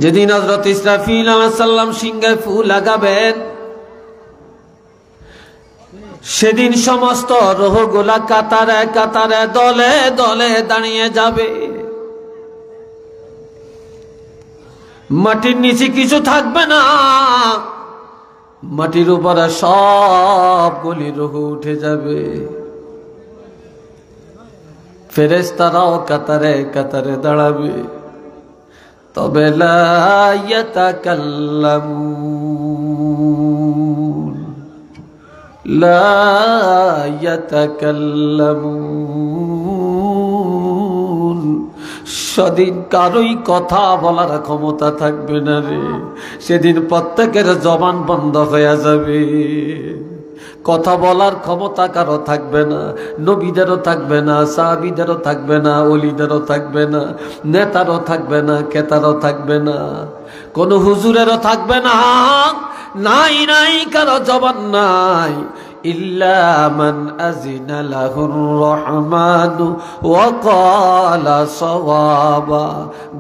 যেদিন হযরত ইসরাফিল আলাইহিস সালাম সিংহায় ফু লাগাবেন, সেদিন সমস্ত রূহগুলা কাতারে কাতারে দলে দলে দাঁড়িয়ে যাবে। মাটির নিচে কিছু থাকবে না, মাটির উপরে সবগুলি রূহ উঠে যাবে। ফেরেশতারাও কাতারে কাতারে দাঁড়াবে, তবে লা ইয়াতাকাল্লামুন, লা ইয়াতাকাল্লামুন। সেদিন কারোই কথা বলার ক্ষমতা থাকবে না রে। সেদিন প্রত্যেকের জবান বন্ধ হয়ে যাবে, কথা বলার ক্ষমতা কারো থাকবে না। নবীদেরও থাকবে না, সাহাবীদেরও থাকবে না, ওলিদেরও থাকবে না, নেতারও থাকবে না, ক্রেতারও থাকবে না, কোন হুজুরেরও থাকবে না। নাই নাই কারো জবান নাই। ইল্লা মান আযিনা লাহুর রহমানু ওয়া ক্বালা সাওয়াবা।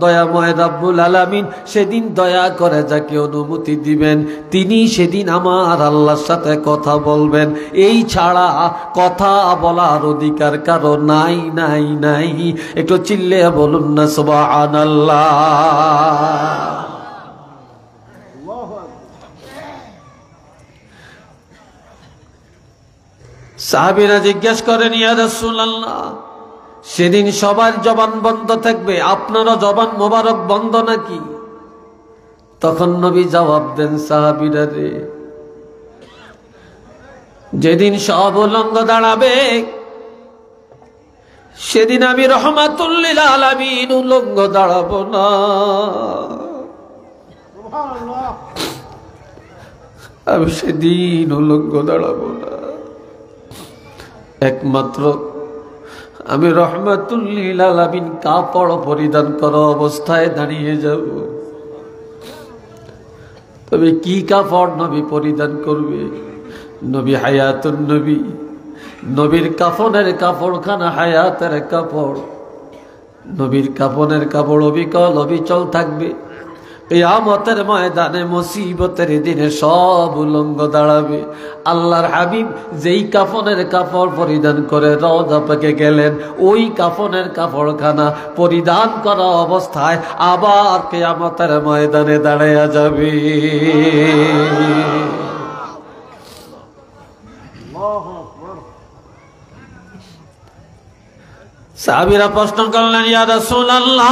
দয়াময় রব্বুল আলামিন সেদিন দয়া করে যাকে অনুমতি দিবেন, তিনি সেদিন আমার আল্লাহর সাথে কথা বলবেন। এই ছাড়া কথা বলার অধিকার কারো নাই নাই নাই। একটু চিল্লিয়ে বলুন না সুবহানাল্লাহ। সাহাবীরা জিজ্ঞেস করেন, ইয়া রাসূলুল্লাহ, সেদিন সবার জবান বন্ধ থাকবে, আপনারও জবান মোবারক বন্ধ নাকি? তখন নবী জবাব দেন, সাহাবীরা রে, যেদিন সব উলঙ্গ দাঁড়াবে, সেদিন আমি রহমাতুল লিল আলামিন উলঙ্গ দাঁড়াবো না। আমি সেদিন উলঙ্গ দাঁড়াবো না, একমাত্র আমি রহমাতুল লিল আলামিন কাপড় পরিধান করা অবস্থায় দাঁড়িয়ে যাব। তবে কি কাপড় নবী পরিধান করবে? নবী হায়াতুন নবী, নবীর কাফনের কাপড়খানা হায়াতের কাপড়। নবীর কাফনের কাপড় অবিকল অবিচল থাকবে। কিয়ামতের ময়দানে মুসিবতের দিনে সব উলঙ্গ দাঁড়াবে। আল্লাহর হাবিব যেই কাফনের কাপড় পরিধান করে রওজা পাকে গেলেন, ওই কাফনের কাপড়খানা পরিধান করা অবস্থায় আবার কিয়ামতের ময়দানে দাঁড়ায়া যাবে। সাহাবীরা প্রশ্ন করলেন, ইয়া রাসূলুল্লাহ,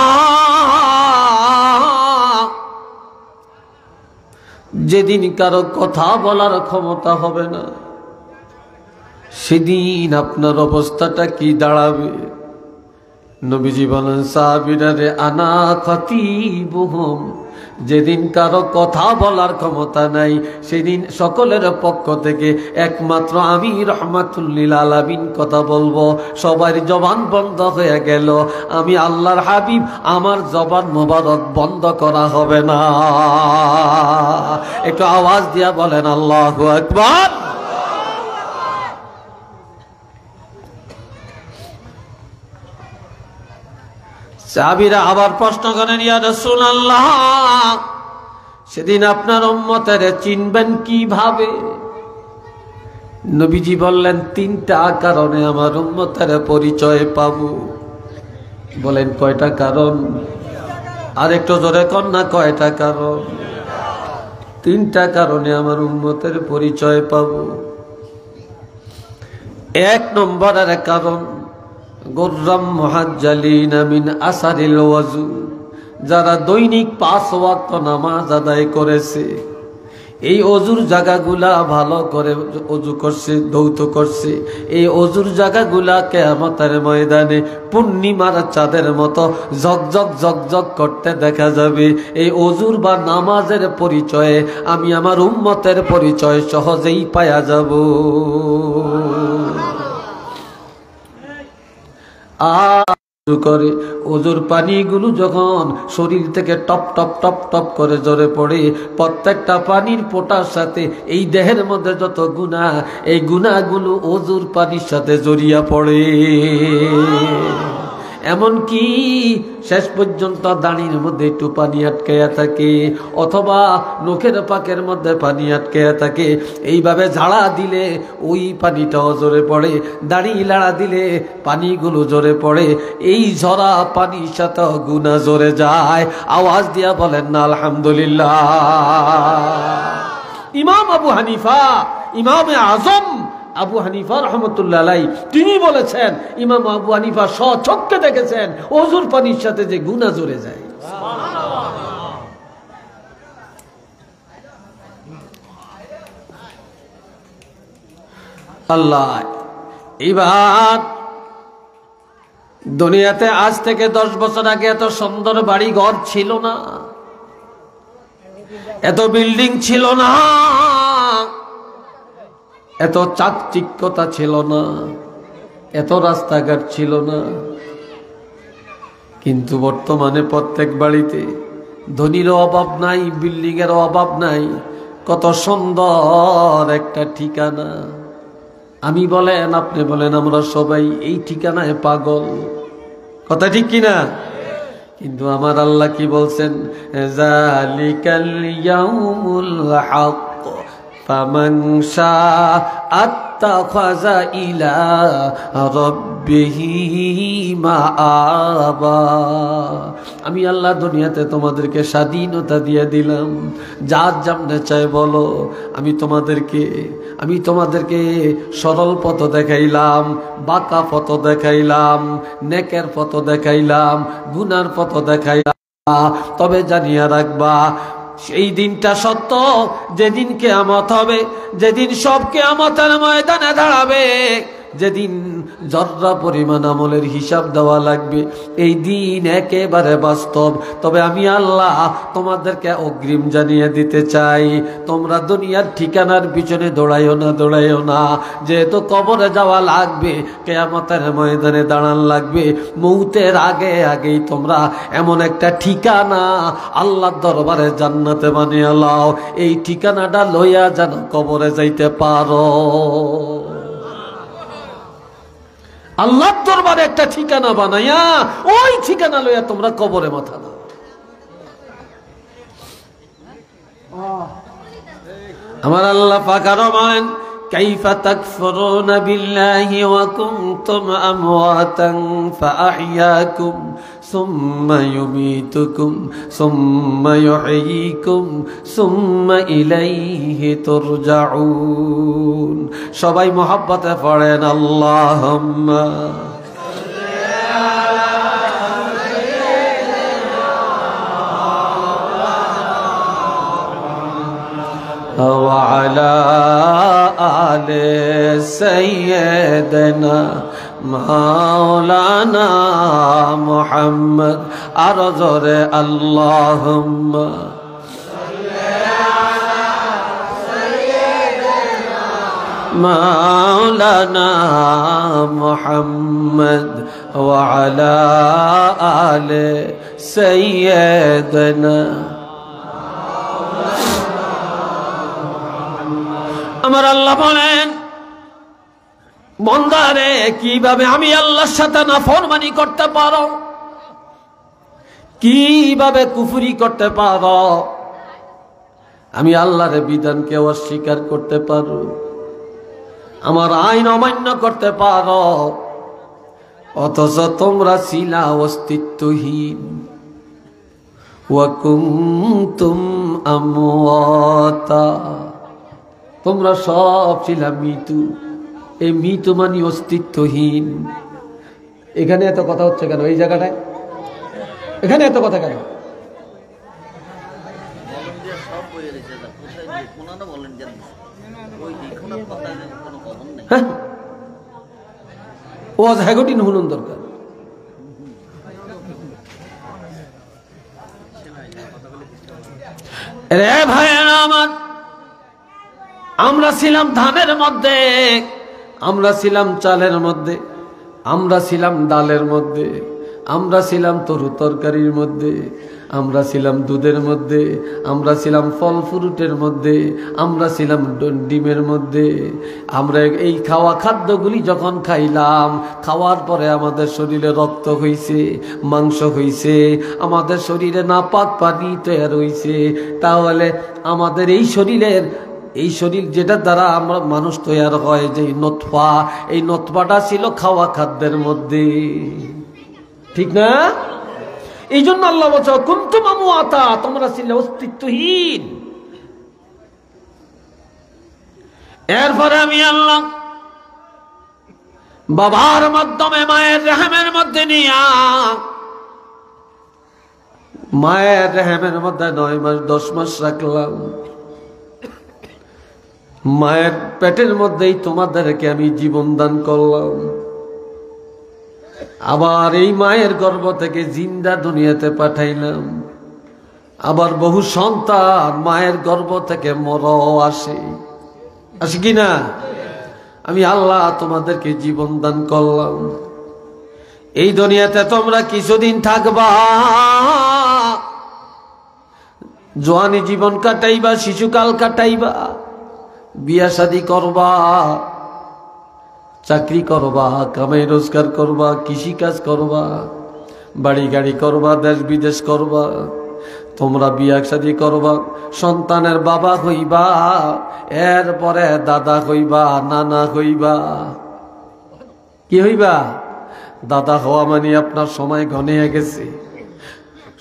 যেদিন কারো কথা বলার ক্ষমতা হবে না, সেদিন আপনার অবস্থাটা কি দাঁড়াবে? নবীজি বলেন, সাহাবীরা রে, আনা খাতিবুহুম, যেদিন কারো কথা বলার ক্ষমতা নাই, সেদিন সকলের পক্ষ থেকে একমাত্র আমি রহমাতুল লিল আলামিন কথা বলবো। সবার জবান বন্ধ হয়ে গেল, আমি আল্লাহর হাবিব, আমার জবান মোবারক বন্ধ করা হবে না। একটু আওয়াজ দিয়া বলেন আল্লাহু আকবার। সাহাবীরা আবার প্রশ্ন করেন, ইয়া রাসূলুল্লাহ, সেদিন আপনার উম্মতের চিনবেন কিভাবে? নবীজি বললেন, তিনটা কারণে আমার উম্মতের পরিচয় পাবো। বলেন কয়টা কারণ? আর একটু জোরে কর না, কয়টা কারণ? তিনটা কারণে আমার উম্মতের পরিচয় পাবো। এক নম্বরের কারণ, গুররাম মুহাজ্জালিনা মিন আসারিল ওয়াজু, যারা দৈনিক 5 ওয়াক্ত নামাজ আদায় করেছে, এই অজুর জায়গাগুলা ভালো করে অজু করছে, ধৌত করছে, এই অজুর জায়গাগুলা কিয়ামতের ময়দানে পূর্ণিমার চাঁদের মতো ঝকঝক ঝকঝক করতে দেখা যাবে। এই অজুর বা নামাজের পরিচয়ে আমি আমার উম্মতের পরিচয় সহজেই পাওয়া যাব। করে ওজুর পানিগুলো যখন শরীর থেকে টপ টপ টপ টপ করে ঝরে পড়ে, প্রত্যেকটা পানির ফোঁটার সাথে এই দেহের মধ্যে যত গুনাহ, এই গুনাহগুলো ওজুর পানির সাথে জড়িয়ে পড়ে। এমনকি শেষ পর্যন্ত দাঁড়ির মধ্যে একটু পানি আটকাইয়া থাকে, অথবা নখের পাকের মধ্যে পানি আটকাইয়া থাকে। এইভাবে ঝাড়া দিলে ওই পানিটাও জোরে পড়ে, দাড়ি লাড়া দিলে পানিগুলো জোরে পড়ে। এই ঝরা পানির সাথে গুনাহ জোরে যায়। আওয়াজ দিয়া বলেন না আলহামদুলিল্লাহ। ইমাম আবু হানিফা, ইমামে আজম আবু হানিফা রহমতুল্লাহ আলাইহি তিনি বলেছেন, ইমাম আবু হানিফা স্বচক্ষে দেখেছেন ওযুর পানির সাথে যে গুনাহ জোরে যায়। আল্লাহ, এবার দুনিয়াতে আজ থেকে 10 বছর আগে এত সুন্দর বাড়ি ঘর ছিল না, এত বিল্ডিং ছিল না, এত চাকচিক্যতা ছিল না, এত রাস্তাঘাট ছিল না। কিন্তু বর্তমানে প্রত্যেক বাড়িতে ধনীরও অভাব নাই, বিল্ডিং এর অভাব নাই। কত সুন্দর একটা ঠিকানা। আমি বলেন, আপনি বলেন, আমরা সবাই এই ঠিকানায় পাগল। কথা ঠিক কিনা? কিন্তু আমার আল্লাহ কি বলছেন? যালিকাল ইয়াউমুল হক ফামান শাআ আত্তাখাযা ইলা রাব্বিহি মাআবা। আমি আল্লাহ দুনিয়াতে তোমাদেরকে স্বাধীনতা দিয়ে দিলাম, যার যেমনে চাই বলো। আমি তোমাদেরকে সরল পথ দেখাইলাম, বাঁকা পথ দেখাইলাম, নেকের পথ দেখাইলাম, গুনার পথ দেখাইলাম। তবে জানিয়া রাখবা, সেই দিনটা সত্য, যেদিন কিয়ামত হবে, যেদিন সব কিয়ামতের ময়দানে দাঁড়াবে, যেদিন জর্রা পরিমাণ আমলের হিসাব দেওয়া লাগবে, এই দিন একেবারে বাস্তব। তবে আমি আল্লাহ তোমাদেরকে অগ্রিম জানিয়ে দিতে চাই, তোমরা দুনিয়ার ঠিকানার পিছনে দৌড়াইও না। যেহেতু কবরে যাওয়া লাগবে, কিয়ামতের ময়দানে দাঁড়ান লাগবে, মৌতের আগেই তোমরা এমন একটা ঠিকানা আল্লাহর দরবারে জান্নাতে বানিয়ে লাও, এই ঠিকানাটা লইয়া যেন কবরে যাইতে পারো। আল্লাহর দরবারে একটা ঠিকানা বানাইয়া ওই ঠিকানা লইয়া তোমরা কবরে মাথা দাও। আমার আল্লাহ পাক আরো বলেন, কাইফা তাকফুরুনা বিল্লাহি ওয়া কুনতুম আমওয়াতান ফাআহইয়াকুম সুম্মা ইউমীতুকুম সুম্মা ইউহয়ীকুম সুম্মা ইলাইহি তুরজাউন। সবাই মহব্বতে পড়েন আল্লাহুম্মা وعلى آل سيدنا مولانا محمد أرزر اللهم مولانا محمد وعلى آل سيدنا। আমার আল্লাহ বলেন, বান্দারে কিভাবে আমি আল্লাহর সাথে নাফরমানি করতে পারো, কিভাবে কুফরি করতে পারো, আমি আল্লাহর বিধানকে অস্বীকার করতে পারো, আমার আইন অমান্য করতে পারো, অথচ তোমরা ছিলা অস্তিত্বহীন। ওয়া কুনতুম আমওয়াতা, তোমরা সব ছিলা মৃত্যু। এই মৃত্যু মানে অস্তিত্বহীন। এখানে এত কথা হচ্ছে কেন? এই জায়গাটায় এখানে এত কথা কেন? ওয়াজ হ্যাগটিন হুনুন দরকার। রে ভাইয়েরা আমার, আমরা ছিলাম ধানের মধ্যে, আমরা ছিলাম চালের মধ্যে, আমরা ছিলাম ডালের মধ্যে, আমরা ছিলাম তরু তরকারির মধ্যে, আমরা ছিলাম দুধের মধ্যে, আমরা ছিলাম ফল ফ্রুটের মধ্যে, আমরা ছিলাম ডিমের মধ্যে। আমরা এই খাওয়া খাদ্যগুলি যখন খাইলাম, খাওয়ার পরে আমাদের শরীরে রক্ত হইছে, মাংস হইছে, আমাদের শরীরে নাপাক পানি তৈরি হইছে। তাহলে আমাদের এই শরীর যেটা দ্বারা আমরা মানুষ তৈরি হয়, যে নতফা, এই নতফাটা ছিল খাওয়া খাদ্যের মধ্যে, ঠিক না? এই জন্য আল্লাহ বলছে কুনতুম আমওয়াতা, তোমরা ছিলে অস্তিত্বহীন। এরপরে আমি আল্লাহ বাবার মাধ্যমে মায়ের রেহেমের মধ্যে নিয়া, মায়ের রেহেমের মধ্যে 9 মাস 10 মাস রাখলাম। মায়ের পেটের মধ্যেই তোমাদেরকে আমি জীবন দান করলাম। আবার এই মায়ের গর্ভ থেকে জিন্দা দুনিয়াতে পাঠাইলাম। আবার বহু সন্তান মায়ের গর্ভ থেকে মরও আসে কি না? আমি আল্লাহ তোমাদেরকে জীবন দান করলাম। এই দুনিয়াতে তোমরা কিছুদিন থাকবা, জওয়ানি জীবন কাটাইবা, শিশুকাল কাটাইবা, বিয়া শাদী করবা, চাকরি করবা, কামাই রোজগার করবা, কৃষি কাজ করবা, বাড়ি গাড়ি করবা, দেশ বিদেশ করবা, তোমরা বিয়া শাদী করবা, সন্তানের বাবা হইবা, এরপরে দাদা হইবা, নানা হইবা। কি হইবা? দাদা হওয়া মানে আপনার সময় গনিয়ে গেছে,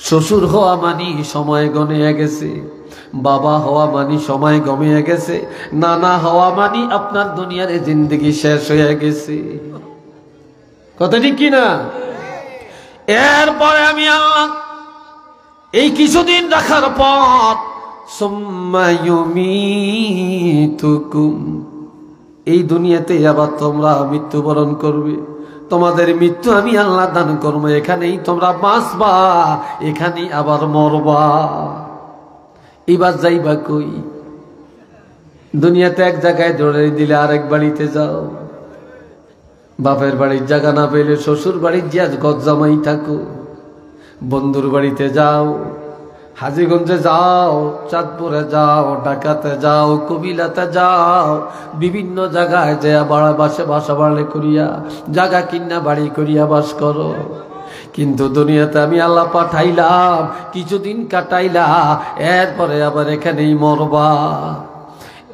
শ্বশুর হওয়া মানে সময় গনিয়ে গেছে, বাবা হওয়া মানি সময় গমিয়ে গেছে, নানা হওয়া মানি আপনার দুনিয়ার জিন্দগি শেষ হয়ে গেছে। কথা ঠিক কিনা? এরপরে আমি আল্লাহ এই কিছুদিন রাখার পর সুম্মা ইউমিতুকুম, এই দুনিয়াতে আবার তোমরা মৃত্যুবরণ করবে। তোমাদের মৃত্যু আমি আল্লাহ দান করবো, এখানেই তোমরা বাঁচবা, এখানেই আবার মরবা। এবার যাইবা কই? দুনিয়াতে এক জায়গায় ধরে দিলে আরেক বাড়িতে যাও, বাপের বাড়ির জায়গা না পেলে শ্বশুর বাড়ির যে গজ্জামাই থাকো, বন্ধুর বাড়িতে যাও, হাজীগঞ্জে যাও, চাঁদপুরে যাও, ঢাকাতে যাও, কুমিল্লাতে যাও, বিভিন্ন জায়গায় যে বাসা বাড়লে করিয়া জায়গা কিনা বাড়ি করিয়া বাস করো। কিন্তু দুনিয়াতে আমি আল্লাহ পাঠাইলাম, কিছুদিন কাটাইলা, এরপরে আবার এখানেই মরবা।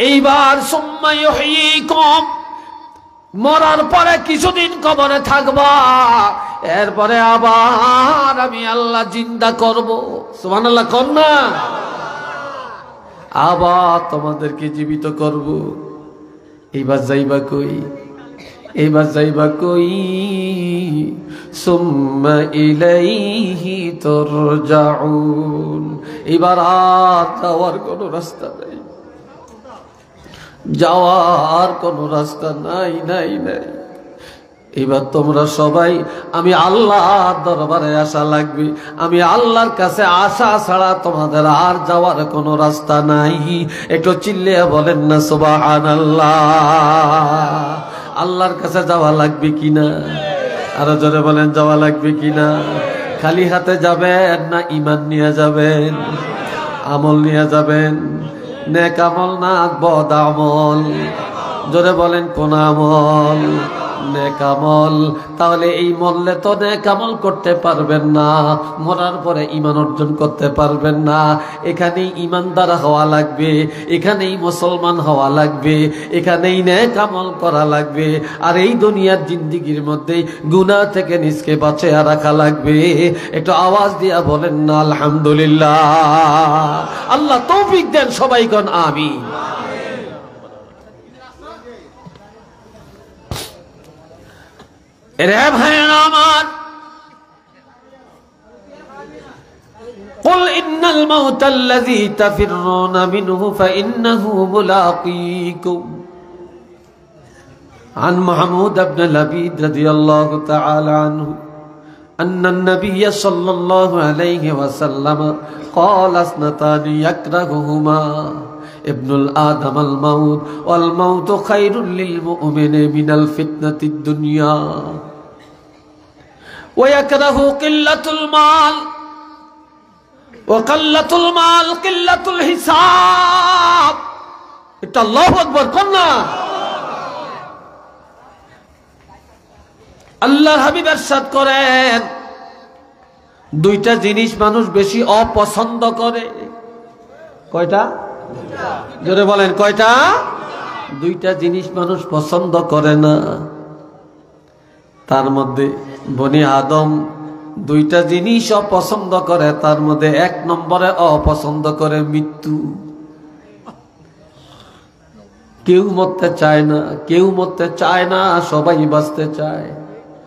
এইবার সুম্মা ইউহয়িকুম, মরার পরে কিছুদিন কবরে থাকবা, এরপরে আবার আমি আল্লাহ জিন্দা করব। সুবহানাল্লাহ কর না? আবার তোমাদেরকে জীবিত করব। এইবার যাইবা কই? এবার যাইবা কই? সুম্মা ইলাইহি তুরজাউন, এবার আর যাওয়ার কোনো রাস্তা নাই, যাওয়ার কোনো রাস্তা নাই নাই নাই। এবার তোমরা সবাই আমি আল্লাহর দরবারে আসা লাগবে। আমি আল্লাহর কাছে আসা ছাড়া তোমাদের আর যাওয়ার কোনো রাস্তা নাই। একটু চিল্লিয়ে বলেন না সুবহানাল্লাহ। আল্লাহর কাছে যাওয়া লাগবে কিনা? আরো জোরে বলেন, যাওয়া লাগবে কিনা? খালি হাতে যাবেন না ঈমান নিয়ে যাবেন? আমল নিয়ে যাবেন? নেক আমল না বদ আমল? জোরে বলেন কোন আমল? নেক আমল। তাহলে এই মরলে তো নেক আমল করতে পারবেন না, মরার পরে ঈমান অর্জন করতে পারবেন না। এখানেই ঈমানদার হওয়া লাগবে, এখানেই মুসলমান হওয়া লাগবে, এখানেই নেক আমল করা লাগবে। আর এই দুনিয়ার জিন্দেগির মধ্যে গুনাহ থেকে নিজকে বাঁচিয়ে রাখা লাগবে। একটু আওয়াজ দিয়া বলেন না আলহামদুলিল্লাহ। আল্লাহ তৌফিক দেন সবাইগণ, আমিন। রে ভাইরা আমার, قل إن الموت الذي تفرون منه فإنه ملاقيكم عن محمود بن لبيد رضي الله تعالى عنه أن النبي صلى الله عليه وسلم قال اثنتان يكرههما ابن الآدم الموت والموت خير للمؤمن من الفتنة الدنيا ويكره قلة المال ওয়াকাল্লাতুল মাল কিল্লাতুল হিসাব। এটা আল্লাহু আকবার কোন না? আল্লাহর হাবিব ইরশাদ করেন, দুইটা জিনিস মানুষ বেশি অপছন্দ করে। কয়টা? জোরে বলেন কয়টা? দুইটা জিনিস মানুষ পছন্দ করে না। তার মধ্যে বনি আদম দুইটা জিনিস অপছন্দ করে, তার মধ্যে এক নম্বরে অপছন্দ করে মৃত্যু। কেউ মরতে চায় না, কেউ মরতে চায় না, সবাই বাঁচতে চায়,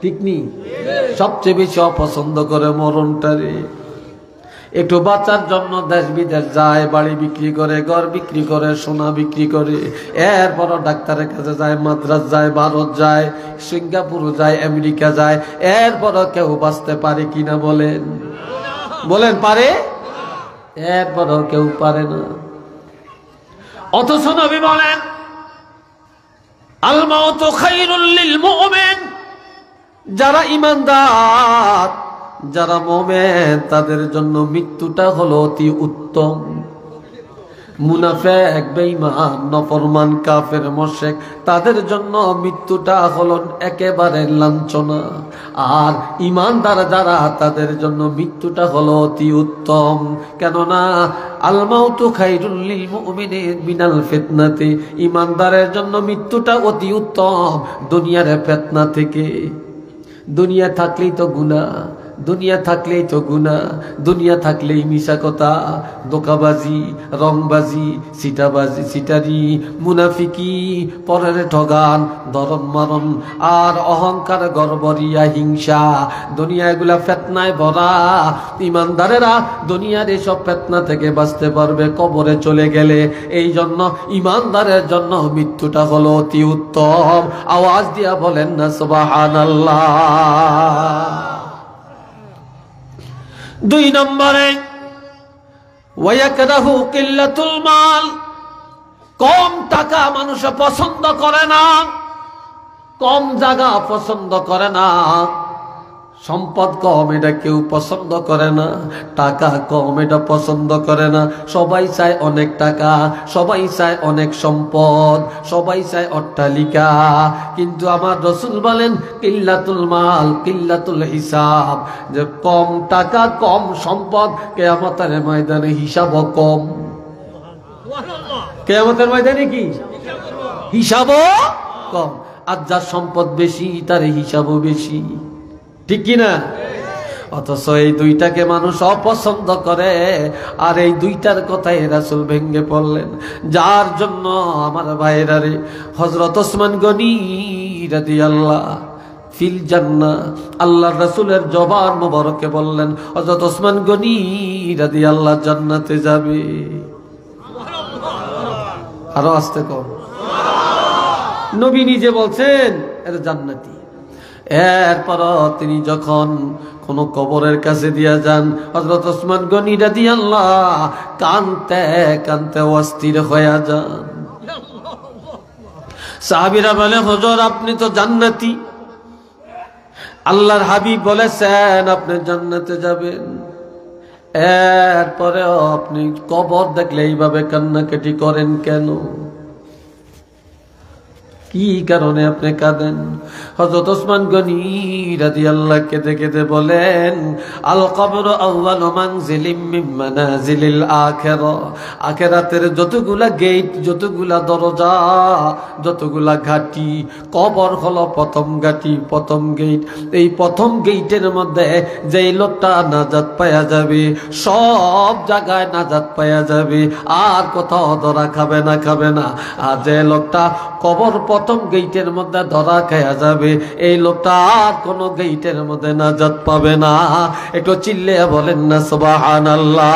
ঠিক নি? সবচেয়ে বেশি অপছন্দ করে মরণটারে। একটু বাঁচার জন্য দেশ বিদেশ যায়, বাড়ি বিক্রি করে, ঘর বিক্রি করে, সোনা বিক্রি করে, এরপরও ডাক্তারের কাছে যায়, মাদ্রাজ যায়, ভারত যায়, সিঙ্গাপুর যায়, আমেরিকা যায়, এরপরও কেউ বাঁচতে পারে কিনা বলেন? বলেন পারে? এরপরও কেউ পারে না। অথচ নবী বলেন, আল মাউতু খায়রুল লিল মুমিন। যারা ঈমানদার, যারা মুমিন, তাদের জন্য মৃত্যুটা হলো অতি উত্তম। মুনাফিক, বেঈমান, নাফরমান, কাফের, মুশরিক, তাদের জন্য মৃত্যুটা হলো একেবারে লাঞ্ছনা। আর ঈমানদার যারা, তাদের জন্য মৃত্যুটা হলো অতি উত্তম। কেননা আল মাউতু খায়রুল লিল মুমিনি মিনাল ফিতনাতি। ঈমানদারের জন্য মৃত্যুটা অতি উত্তম দুনিয়ার ফিতনা থেকে। দুনিয়া থাকলেই তো গুনাহ, দুনিয়া থাকলেই তো গুনাহ, দুনিয়া থাকলেই মিশা কথা, ধোঁকাবাজি, রংবাজি, সিটাবাজি, সিটারি, মুনাফিকি, পরের ঠগান, ধরন মারণ, আর অহংকার, গর্বরিয়া, হিংসা, দুনিয়া এগুলা ফিতনায় ভরা। ঈমানদারেরা দুনিয়ার এসব ফিতনা থেকে বাঁচতে পারবে কবরে চলে গেলে। এই জন্য ঈমানদারের জন্য মৃত্যুটা হলো অতি উত্তম। আওয়াজ দিয়া বলেন না সুবহানাল্লাহ। দুই নম্বরে ওয়ায়াকরাহু কিল্লাতুল মাল। কম টাকা মানুষ পছন্দ করে না, কম জায়গা পছন্দ করে না, সম্পদ কম এটা কেউ পছন্দ করে না, টাকা কম এটা পছন্দ করে না। সবাই চায় অনেক টাকা, সবাই চায় অনেক সম্পদ, সবাই চায় অট্টালিকা। কিন্তু আমার রাসূল বলেন কিল্লাতুল মাল কিল্লাতুল হিসাব, যে কম টাকা কম সম্পদ, কিয়ামতের ময়দানে হিসাবও কম। কিয়ামতের ময়দানে কি হিসাবও কম। আর যার সম্পদ বেশি তার হিসাবও বেশি, ঠিক কিনা? অথচ এই দুইটাকে মানুষ অপছন্দ করে। আর এই দুইটার কথাই রাসূল ভেঙ্গে পড়লেন, যার জন্য আমার ভাইরা রে, হযরত ওসমান গনি রাদিয়াল্লাহু ফিল জান্নাহ, আল্লাহর রাসূলের জবান মোবারকে বললেন, হযরত ওসমান গনি রাদিয়াল্লাহু জান্নাতে যাবে। আরো আস্তে কর, নবী নিজে বলছেন এর জান্নাতি। এরপর তিনি যখন কোন কবরের কাছে দিয়া যান, হযরত ওসমান গনি রাদিয়াল্লাহু কানতে কানতে অস্থির হয়ে যান। সাহাবীরা বলে, হুজুর আপনি তো জান্নাতি, আল্লাহর হাবিব বলেছেন আপনি জান্নাতে যাবেন, এরপরেও আপনি কবর দেখলে এইভাবে কান্নাকাটি করেন কেন? কি কারণে আপনি কাঁদেন? হযরত ওসমান গনি রাদিয়াল্লাহু কেঁদে কেঁদে বলেন, আল কবর আউয়ালু মানজিলিম মিন মানাজিলিল আখিরা। আখিরাতের যতগুলা গেট, যতগুলা দরজা, যতগুলা ঘাটি, কবর হলো প্রথম ঘাটি, প্রথম গেট। এই প্রথম গেটের মধ্যে যেই লোকটা নাজাত পাওয়া যাবে, সব জায়গায় নাজাত পাওয়া যাবে, আর কোথাও ধরা খাবে না, খাবে না। আর যে লোকটা কবর প্রথম গেটের মধ্যে ধরা খায়া যাবে, এই লোকটা আর কোন গেটের মধ্যে নাজাত পাবে না। একটু চিল্লিয়ে বলেন না সুবহানাল্লাহ।